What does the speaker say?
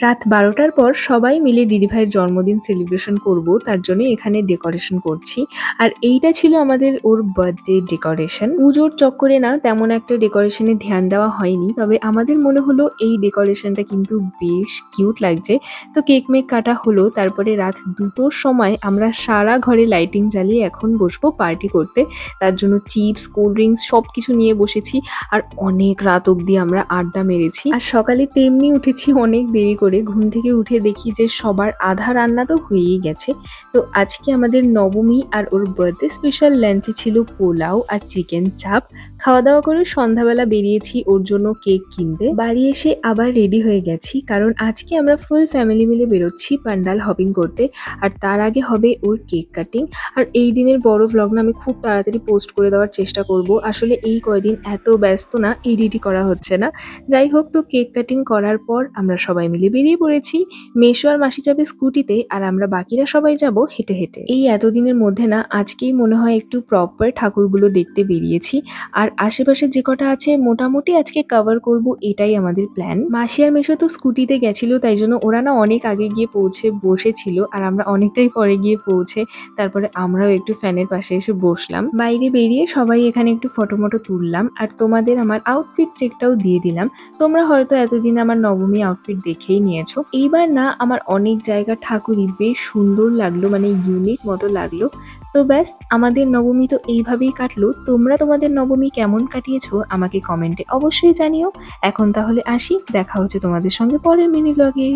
রাত ১২টার পর সবাই মিলে দিদিভাইয়ের জন্মদিন সেলিব্রেশন করব, তার জন্য এখানে ডেকোরেশন করছি। আর এইটা ছিল আমাদের ওর বার্থডে ডেকোরেশন। পুজোর চক্করে না তেমন একটা ডেকোরেশনে ধ্যান দেওয়া হয়নি, তবে আমাদের মনে হলো এই ডেকোরেশনটা কিন্তু বেশ কিউট লাগছে। তো কেক মেক কাটা হলো, তারপরে রাত ২টোর সময় আমরা সারা ঘরে লাইটিং জ্বালিয়ে এখন বসবো পার্টি করতে। তার জন্য চিপস, কোল্ড ড্রিঙ্কস সব কিছু নিয়ে বসেছি। আর অনেক রাত অবধি আমরা আড্ডা মেরেছি। আর সকালে তেমনি উঠেছি অনেক দেরি করে। ঘুম থেকে উঠে দেখি যে সবার আধা রান্না তো হয়েই গেছে। তো আজকে আমাদের নবমী আর ওর বার্থডে স্পেশাল লাঞ্চে ছিল পোলাও আর চিকেন চাপ। খাওয়া দাওয়া করে সন্ধ্যাবেলা বেরিয়েছি ওর জন্য কেক কিনতে। বাড়ি এসে আবার রেডি হয়ে গেছি, কারণ আজকে আমরা ফুল ফ্যামিলি মিলে বেরোচ্ছি পান্ডাল হপিং করতে। আর তার আগে হবে ওর কেক কাটিং। আর এই দিনের বড় ভ্লগটা আমি খুব তাড়াতাড়ি পোস্ট করে দেওয়ার চেষ্টা করব। আসলে এই কয়দিন এত ব্যস্ত না, এডিটই করা হচ্ছে না। যাই হোক, তো কেক কাটিং করার পর আমরা সবাই মিলে বেরিয়ে পড়েছি। মেসো আর মাসি যাবে স্কুটিতে, আর আমরা বাকিরা সবাই যাব হেঁটে হেঁটে। এই এতদিনের মধ্যে না আজকেই মনে হয় একটু প্রপার ঠাকুরগুলো দেখতে বেরিয়েছি। আর আশেপাশে যে কটা আছে মোটামুটি আজকে কভার করব, এটাই আমাদের প্ল্যান। মাসি আর মেসো তো স্কুটিতে গেছিল, তাই জন্য ওরা না অনেক আগে গিয়ে পৌঁছে বসেছিল, আর আমরা অনেকটাই পরে গিয়ে পৌঁছে তারপরে আমরাও একটু ফ্যানের পাশে এসে বসলাম। বাইরে বেরিয়ে সবাই এখানে একটু ফটো মটো তুললাম, আর তোমাদের আমার আউটফিট চেকটাও দিয়ে দিলাম। তোমরা হয়তো এতদিন আমার নবমী আউটফিট দেখেই নিয়েছো। এইবার না আমার অনেক জায়গা ঠাকুরই বেশ সুন্দর লাগলো, মানে ইউনিক মতো লাগলো। তো ব্যাস, আমাদের নবমী তো এইভাবেই কাটলো। তোমরা তোমাদের নবমী কেমন কাটিয়েছো আমাকে কমেন্টে অবশ্যই জানিও। এখন তাহলে আসি, দেখা হচ্ছে তোমাদের সঙ্গে পরের মিনি ব্লগে।